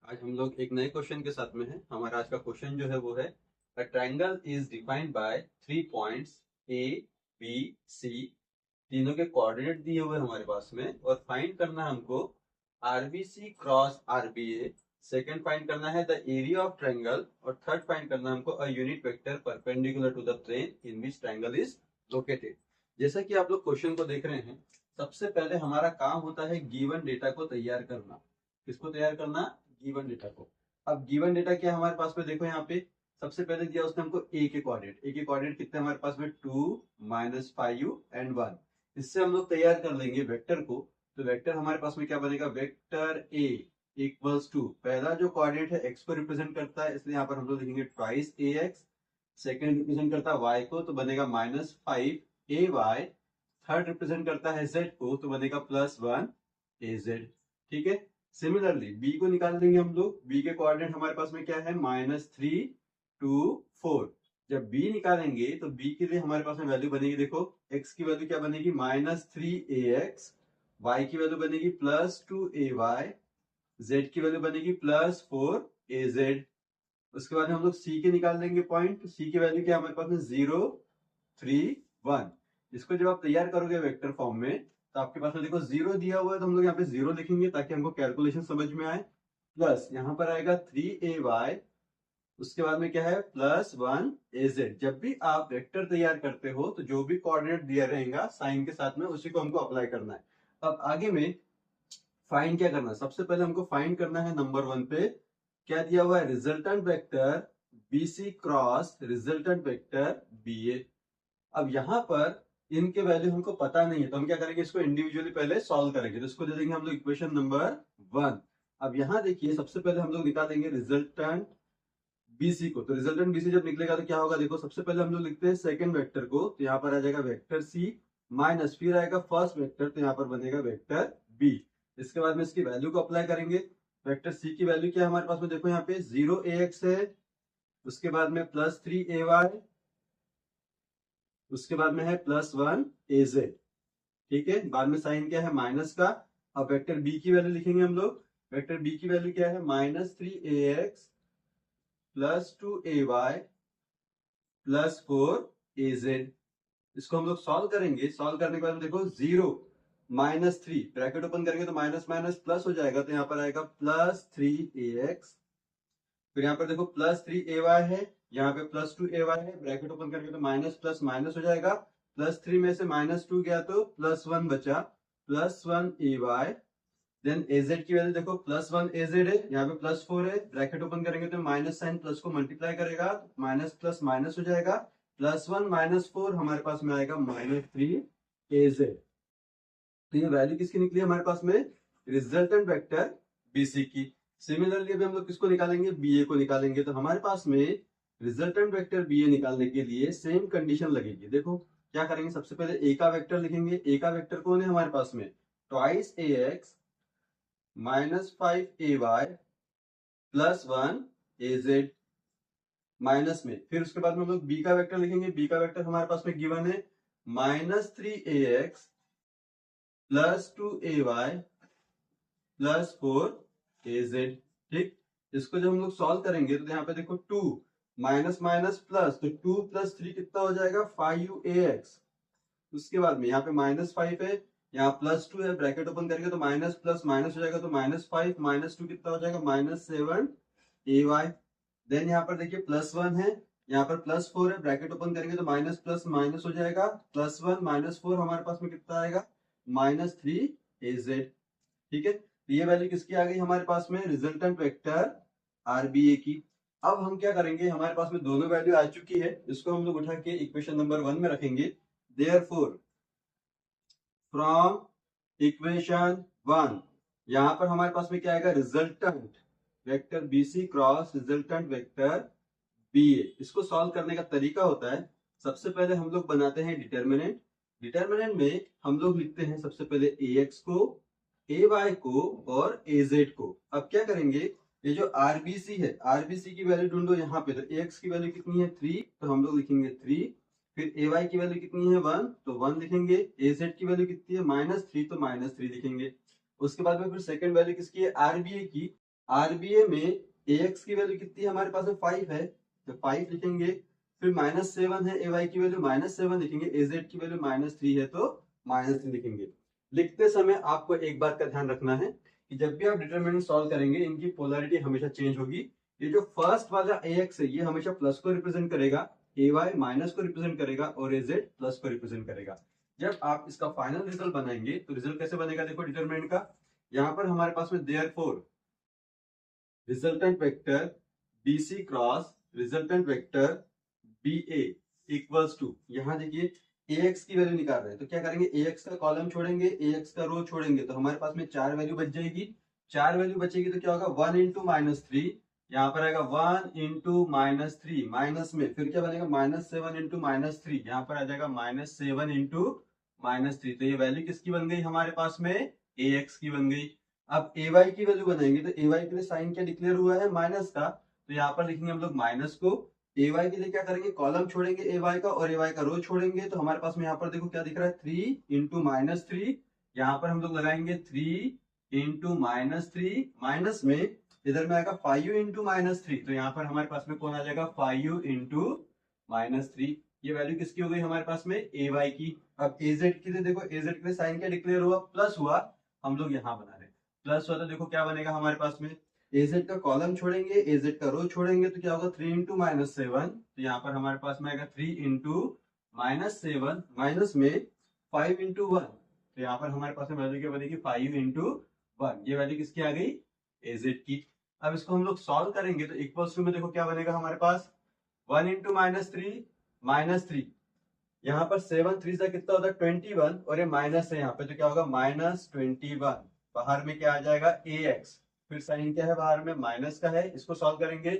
आज हम लोग एक नए क्वेश्चन के साथ में हैं। हमारा आज का क्वेश्चन जो है वो है a triangle is defined by 3 points A B C. तीनों के कोऑर्डिनेट दिए हुए हमारे पास में और फाइंड करना है हमको R B C cross R B A. Second find करना है द एरिया ऑफ ट्रायंगल और थर्ड फाइंड करना है हमको a unit vector perpendicular to the plane in which triangle is located. जैसा कि आप लोग क्वेश्चन को देख रहे हैं, सबसे पहले हमारा काम होता है गिवन डेटा को तैयार करना। किसको तैयार करना? गिवन डेटा को। अब गिवन डेटा क्या है हमारे पास में, देखो यहाँ पे सबसे पहले दिया उसने हमको ए के कोऑर्डिनेट। ए के कोऑर्डिनेट कितने हमारे पास में 2 -5 एंड 1। इससे हम लोग तैयार कर लेंगे वेक्टर को। तो वेक्टर हमारे पास में क्या बनेगा? वेक्टर ए इक्वल्स टू, पहला जो कोऑर्डिनेट है एक्स को रिप्रेजेंट करता है, इसलिए यहाँ पर हम लोग लिखेंगे ट्वाइस ए एक्स। सेकेंड रिप्रेजेंट करता है वाई को, तो बनेगा -5 ए वाई। थर्ड रिप्रेजेंट करता है जेड को, तो बनेगा +1 ए जेड। ठीक है। सिमिलरली बी को निकाल देंगे हम लोग। बी के कोऑर्डिनेट हमारे पास में क्या है? -3 2 4। जब बी निकालेंगे तो बी के लिए हमारे पास में वैल्यू बनेगी, देखो एक्स की वैल्यू क्या बनेगी? -3 ax। वाई की वैल्यू बनेगी +2 ay। जेड की वैल्यू बनेगी +4 az। उसके बाद में हम लोग सी के निकाल देंगे पॉइंट। सी की वैल्यू क्या हमारे पास में? 0 3 1। इसको जब आप तैयार करोगे वेक्टर फॉर्म में, तो आपके पास में देखो जीरो दिया हुआ है, तो हम लोग यहाँ पे जीरो लिखेंगे ताकि हमको कैलकुलेशन समझ में आए। प्लस यहाँ पर आएगा 3ay। उसके बाद में क्या है? +1 az। जब भी आप वेक्टर तैयार करते हो तो जो भी कोऑर्डिनेट दिया रहेगा साइन के साथ में, उसी को हमको अप्लाई करना है। अब आगे में फाइंड क्या करना है? सबसे पहले हमको फाइंड करना है नंबर 1 पे क्या दिया हुआ है? Resultant vector BC cross resultant vector BA। अब यहाँ पर इनके वैल्यू हमको पता नहीं है, तो हम क्या करेंगे? इसको इंडिविजुअली पहले सॉल्व करेंगे। तो इसको दे देंगे हम लोग इक्वेशन नंबर 1। अब यहाँ देखिए सबसे पहले हम लोग निकालेंगे रिजल्टेंट बीसी को। तो रिजल्टेंट बीसी जब निकलेगा तो क्या होगा? देखो सबसे पहले हम लोग लिखते हैं सेकंड वेक्टर को, तो यहाँ पर आ जाएगा वेक्टर सी माइनस, फिर आएगा फर्स्ट वेक्टर, तो यहाँ पर बनेगा वेक्टर बी। इसके बाद में इसकी वैल्यू को अप्लाई करेंगे। वेक्टर सी की वैल्यू क्या है हमारे पास में? देखो यहाँ पे 0 ax है, उसके बाद में +3 ay, उसके बाद में है +1 az। ठीक है। बाद में साइन क्या है? माइनस का। अब वेक्टर बी की वैल्यू लिखेंगे हम लोग। वेक्टर बी की वैल्यू क्या है? -3 ax +2 ay +4 az। इसको हम लोग सॉल्व करेंगे। सॉल्व करने के बाद देखो 0 -3 ब्रैकेट ओपन करेंगे तो माइनस माइनस प्लस हो जाएगा, तो यहाँ पर आएगा +3 ax। फिर यहाँ पर देखो +3 ay है, यहाँ पे +2 ay है, ब्रैकेट ओपन करके तो माइनस प्लस माइनस हो जाएगा। +3 में से -2 गया तो +1 बचा, +1 ay। देन az की वैल्यू देखो +1 az है, यहाँ पे +4 है, ब्रैकेट ओपन करेंगे तो माइनस साइन प्लस को मल्टीप्लाई करेगा, माइनस प्लस माइनस हो जाएगा। +1 -4 हमारे पास में आएगा -3 az। तो ये वैल्यू किसकी निकली हमारे पास में? रिजल्टेंट वेक्टर बीसी की। सिमिलरली अभी हम लोग किसको निकालेंगे? बीए को निकालेंगे। तो हमारे पास में रिजल्टेंट वेक्टर बीए निकालने के लिए सेम कंडीशन लगेगी। देखो क्या करेंगे? सबसे पहले ए का वेक्टर लिखेंगे। ए का वेक्टर कौन है हमारे पास में? Twice ax -5ay +1 az minus में। फिर उसके बाद में हम लोग बी का वेक्टर लिखेंगे। बी का वेक्टर हमारे पास में गिवन है -3 ax +2 ay +4 az। ठीक। इसको जब हम लोग सॉल्व करेंगे तो यहाँ पे देखो 2 माइनस माइनस प्लस, तो 2 + 3 कितना हो जाएगा? 5ax। उसके बाद में यहाँ पे -5 है, यहाँ +2 है, ब्रैकेट ओपन करेंगे तो माइनस प्लस माइनस हो जाएगा, तो -5 -2 कितना हो जाएगा? -7 ay। देन यहाँ पर देखिए +1 है, यहाँ पर +4 है, ब्रैकेट ओपन करेंगे तो माइनस प्लस माइनस हो जाएगा। +1 -4 हमारे पास में कितना आएगा? -3 az। ठीक है। तो ये वैल्यू किसकी आ गई हमारे पास में? रिजल्टेंट वेक्टर आरबीए की। अब हम क्या करेंगे? हमारे पास में दोनों वैल्यू आ चुकी है, इसको हम लोग उठा के इक्वेशन नंबर 1 में रखेंगे। देयरफॉर फ्रॉम इक्वेशन 1 यहां पर हमारे पास में क्या आएगा? Resultant vector BC cross resultant vector BA. इसको सॉल्व करने का तरीका होता है, सबसे पहले हम लोग बनाते हैं डिटर्मिनेंट। डिटर्मिनेंट में हम लोग लिखते हैं सबसे पहले ax को, ay को और az को। अब क्या करेंगे? ये जो आरबीसी है, आरबीसी की वैल्यू ढूंढो यहाँ पे। तो ax की वैल्यू कितनी है? 3, तो हम लोग लिखेंगे 3। फिर ay की वैल्यू कितनी है? 1, तो 1 लिखेंगे। az की वैल्यू कितनी है? -3, तो -3 लिखेंगे। उसके बाद में फिर सेकंड वैल्यू किसकी है? आरबीए की। आरबीए में ए एक्स की वैल्यू कितनी है हमारे पास में 5 है, तो 5 लिखेंगे। फिर -7 है, ए वाई की वैल्यू -7 लिखेंगे, ए जेड की वैल्यू -3 है तो -3 लिखेंगे। लिखते समय आपको एक बात का ध्यान रखना है कि जब भी आप डिटरमिनेंट सॉल्व करेंगे इनकी पोलैरिटी हमेशा चेंज होगी। ये जो फर्स्ट वाला ए एक्स है ये हमेशा प्लस को रिप्रेजेंट करेगा, ए वाई माइनस को रिप्रेजेंट करेगा और ए जेड प्लस को रिप्रेजेंट करेगा। जब आप इसका फाइनल रिजल्ट बनाएंगे तो रिजल्ट कैसे बनेगा, देखो डिटरमिनेंट का। यहाँ पर हमारे पास में therefore resultant vector BC cross resultant vector BA equals to, यहाँ देखिए AX की वैल्यू निकाल रहे हैं तो क्या करेंगे, AX का कॉलम छोड़ेंगे, AX का रो छोड़ेंगे तो हमारे पास में 4 वैल्यू बच जाएगी। 4 वैल्यू बचेगी तो क्या होगा 1 इंटू -3, यहाँ पर आएगा 1 इंटू -3 माइनस में, फिर क्या बनेगा -7 इंटू -3, यहाँ पर आ जाएगा -7 इंटू -3। तो ये वैल्यू किसकी बन गई हमारे पास में, AX की बन गई। अब ए वाई की वैल्यू बनाएंगे तो ए वाई के लिए साइन क्या डिक्लेयर हुआ है, माइनस का, तो यहाँ पर लिखेंगे हम लोग माइनस को। ए वाई के लिए क्या करेंगे, कॉलम छोड़ेंगे ए वाई का और ए वाई का रो छोड़ेंगे तो हमारे पास में यहाँ पर देखो क्या दिख रहा है 3 इंटू -3, यहाँ पर हम लोग लगाएंगे 3 इंटू -3 माइनस में, इधर में आएगा 5 इंटू -3 तो यहाँ पर हमारे पास में कौन आ जाएगा 5 इंटू -3। ये वैल्यू किसकी हो गई हमारे पास में, ए वाई की। अब ए जेड के लिए देखो, ए जेड के लिए साइन क्या डिक्लेयर हुआ, प्लस हुआ, हम लोग यहाँ बना रहे हैं प्लस हुआ तो देखो क्या बनेगा हमारे पास में, एजेड का कॉलम छोड़ेंगे एजेड का रो छोड़ेंगे तो क्या होगा 3 इंटू -7, तो यहाँ पर हमारे पास में आएगा 3 इंटू -7 माइनस में 5 इंटू 1, तो यहाँ पर हमारे पास में वैल्यू क्या बनेगी 5 इंटू 1। ये वैल्यू किसकी आ गई, एजेड की। अब इसको हम लोग सॉल्व करेंगे तो इक्वल्स टू में देखो क्या बनेगा हमारे पास 1 इंटू -3 यहाँ पर 7 3 से कितना होता है 21 और ये माइनस है यहाँ पे तो क्या होगा -21, बाहर में क्या आ जाएगा ax, फिर साइन क्या है बाहर में माइनस का है, इसको सॉल्व करेंगे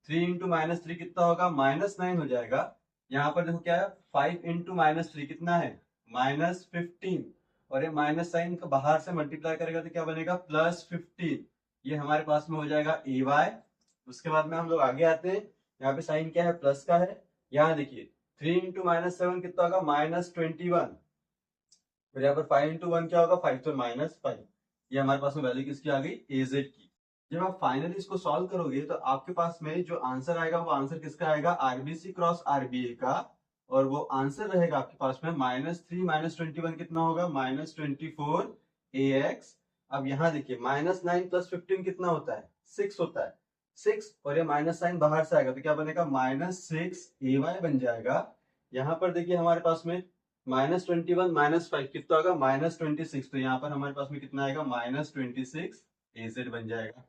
3 इंटू -3 कितना होगा -9 हो जाएगा। यहाँ पर देखो क्या है 5 इंटू -3 कितना है -15 और ये माइनस साइन को बाहर से मल्टीप्लाई करेगा तो क्या बनेगा +15, ये हमारे पास में हो जाएगा ay। उसके बाद में हम लोग आगे आते हैं, यहाँ पे साइन क्या है प्लस का है, यहाँ देखिए 3 इंटू -7 कितना होगा -21, फिर यहाँ पर 5 इंटू 1 क्या होगा 5 तो -5, ये हमारे पास में वैल्यू किसकी आ गई एजेड की। जब आप फाइनली इसको सॉल्व करोगे तो आपके पास में जो आंसर आएगा वो आंसर किसका आएगा आरबीसी क्रॉस आरबीए का, और वो आंसर रहेगा आपके पास में -3 -21 कितना होगा -24 AX। अब यहाँ देखिए -9 + 15 कितना होता है 6 होता है, 6 और ये माइनस साइन बाहर से आएगा तो क्या बनेगा -6 AY बन जाएगा। यहाँ पर देखिए हमारे पास में -21 -5 कितना होगा -26, तो यहाँ पर हमारे पास में कितना आएगा -26 AZ बन जाएगा।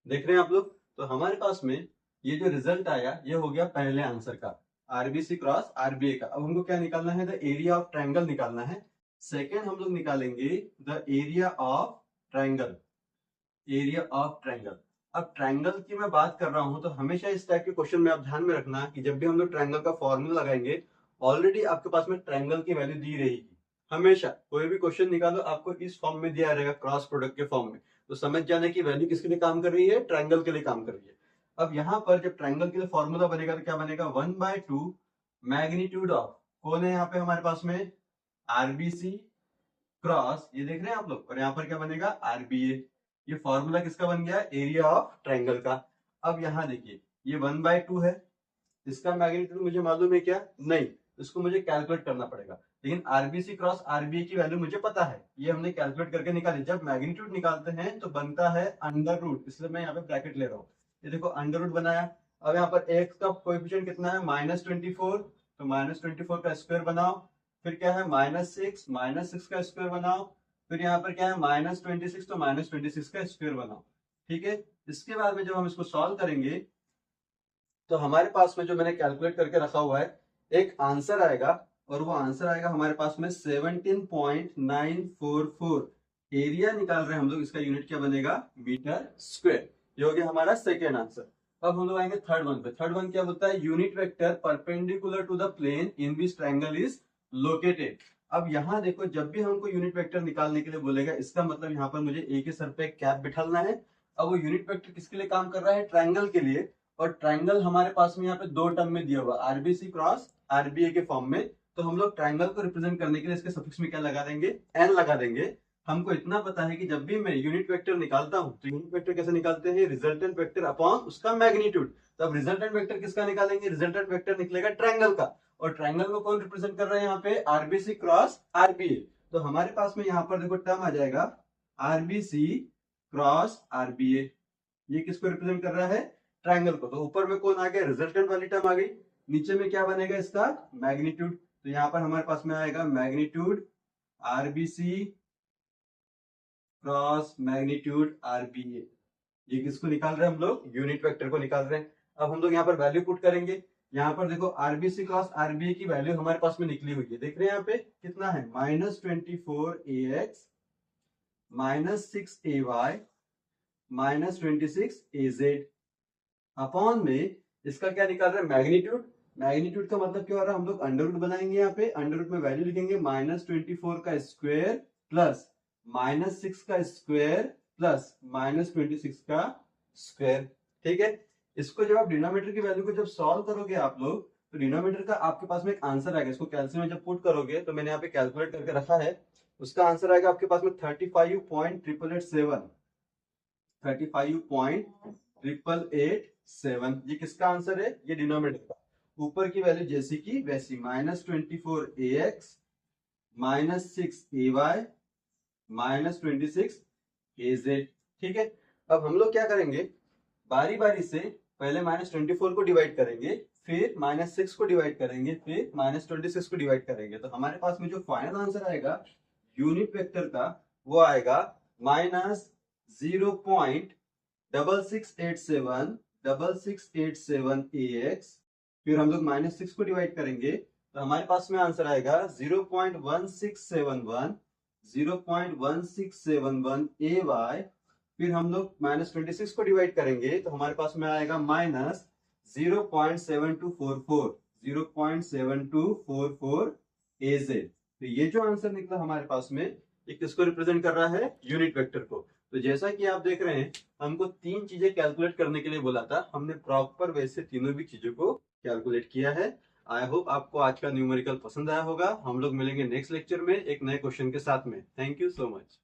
देख रहे हैं आप लोग, तो हमारे पास में ये जो रिजल्ट आया ये हो गया पहले आंसर का आरबीसी क्रॉस आरबीए का। अब हमको क्या निकालना है, द एरिया ऑफ ट्रायंगल निकालना है। सेकेंड हम लोग निकालेंगे the area of triangle, area of triangle. अब ट्रायंगल की मैं बात कर रहा हूं तो हमेशा इस टाइप के क्वेश्चन में आप ध्यान में रखना कि जब भी हम लोग ट्रायंगल का फॉर्मूला लगाएंगे ऑलरेडी आपके पास में ट्रायंगल की वैल्यू दी रहेगी। हमेशा कोई भी क्वेश्चन निकालो आपको इस फॉर्म में दिया रहेगा क्रॉस प्रोडक्ट के फॉर्म में, तो समझ जाने की वैल्यू किसके लिए काम कर रही है, ट्रायंगल के लिए काम कर रही है। अब यहाँ पर जब ट्रायंगल के लिए फॉर्मूला बनेगा तो क्या बनेगा 1/2 मैग्नीट्यूड ऑफ, कौन है यहाँ पे हमारे पास में आरबीसी क्रॉस, ये देख रहे हैं आप लोग, और यहाँ पर क्या बनेगा आरबीए। ये फॉर्मूला किसका बन गया एरिया ऑफ ट्रायंगल का। अब यहाँ देखिए ये 1/2 है, इसका मैग्नीट्यूड मुझे मालूम है क्या, नहीं, इसको मुझे कैलकुलेट करना पड़ेगा, लेकिन आरबीसी क्रॉस आरबीए की वैल्यू मुझे पता है, ये हमने कैलकुलेट करके निकाली। जब मैग्नीट्यूड निकालते हैं तो बनता है अंडर रूट, इसलिए मैं यहाँ पे ब्रैकेट ले रहा हूँ। ये देखो अंडर रूट बनाया। अब यहाँ पर एक्स का कोएफिशिएंट कितना है -24, तो -24 का स्क्वायर बनाओ, फिर क्या है -6 का स्क्वायर बनाओ, फिर यहाँ पर क्या है -26 तो -26 का स्क्वायर बनाओ। ठीक है, इसके बाद में जब हम इसको सॉल्व करेंगे तो हमारे पास में जो मैंने कैलकुलेट करके रखा हुआ है एक आंसर आएगा, और वो आंसर आएगा हमारे पास में 17.944। एरिया निकाल रहे हैं हम लोग, इसका यूनिट क्या बनेगा मीटर स्क्वायर। ये हो गया हमारा सेकेंड आंसर। अब हम लोग आएंगे थर्ड वन पे। थर्ड वन क्या बोलता है, unit vector perpendicular to the plane in which triangle is located. अब यहाँ देखो जब भी हमको यूनिट वेक्टर निकालने के लिए बोलेगा इसका मतलब यहाँ पर मुझे एक ही सर पे कैप बिठाना है। अब वो यूनिट वेक्टर किसके लिए काम कर रहा है, ट्रायंगल के लिए, और ट्रायंगल हमारे पास में यहाँ पे दो टर्म में दिया हुआ आरबीसी क्रॉस आरबीए के फॉर्म में, तो हम लोग ट्रायंगल को रिप्रेजेंट करने के लिए इसके सफिक्स में क्या लगा देंगे, एन लगा देंगे। हमको इतना पता है कि जब भी मैं यूनिट वेक्टर निकालता हूं तो यूनिट वेक्टर कैसे निकालते हैं, रिजल्टेंट वेक्टर अपॉन उसका मैग्नीट्यूड। तो अब रिजल्टेंट वेक्टर किसका निकालेंगे, रिजल्टेंट वेक्टर निकलेगा ट्रायंगल का, और ट्रायंगल को कौन रिप्रेजेंट कर रहे हैं यहाँ पे, आरबीसी क्रॉस आरबीए। तो हमारे पास में यहाँ पर देखो टर्म आ जाएगा आरबीसी क्रॉस आरबीए, ये किसको रिप्रेजेंट कर रहा है, ट्रायंगल को। तो ऊपर में कौन आ गया, रिजल्टेंट वाली टर्म आ गई, नीचे में क्या बनेगा इसका मैग्नीट्यूड। तो यहाँ पर हमारे पास में आएगा magnitude RBC cross magnitude RBA. ये किसको निकाल रहे हैं हम लोग, यूनिट वेक्टर को निकाल रहे हैं। अब हम लोग यहाँ पर वैल्यू पुट करेंगे। यहाँ पर देखो आरबीसी क्रॉस आरबीए की वैल्यू हमारे पास में निकली हुई है, देख रहे हैं यहाँ पे कितना है, -24ax -6ay -26az अपॉन में इसका क्या निकाल रहे हैं, मैग्नीट्यूड। मैग्नीट्यूड का मतलब क्या हो रहा है, हम लोग अंडर रूट बनाएंगे, यहाँ पे अंडर रूट में वैल्यू लिखेंगे -24 का स्क्वायर प्लस -6 का स्क्वायर प्लस -26 का स्क्वायर। ठीक है, इसको जब आप डिनोमिनेटर की वैल्यू को जब सॉल्व करोगे आप लोग, तो डिनोमिनेटर का आपके पास में एक आंसर आएगा, इसको कैलकुलेट में जब पुट करोगे, तो मैंने यहाँ पे कैलकुलेट करके रखा है, उसका आंसर आएगा आपके पास में 35.887 35.887। ये किसका आंसर है, ये डिनोमिनेटर का। ऊपर की वैल्यू जैसी की वैसी -24ax -6ay -26az। ठीक है, अब हम लोग क्या करेंगे, बारी बारी से पहले -24 को डिवाइड करेंगे, फिर -6 को डिवाइड करेंगे, फिर -26 को डिवाइड करेंगे। तो हमारे पास में जो फाइनल आंसर आएगा यूनिट वेक्टर का, वो आएगा -0.6687 फिर हम लोग -6 को डिवाइड करेंगे, तो हमारे पास में आंसर आएगा 0.1671 ay। फिर हम लोग -26 को डिवाइड करेंगे, तो हमारे पास में आएगा -0.7244 az। तो ये जो आंसर निकला हमारे पास में, ये किसको रिप्रेजेंट कर रहा है, यूनिट वेक्टर को। तो जैसा कि आप देख रहे हैं, हमको 3 चीजें कैलकुलेट करने के लिए बोला था, हमने प्रॉपर वैसे तीनों भी चीजों को कैलकुलेट किया है। आई होप आपको आज का न्यूमेरिकल पसंद आया होगा। हम लोग मिलेंगे नेक्स्ट लेक्चर में एक नए क्वेश्चन के साथ में। Thank you so much.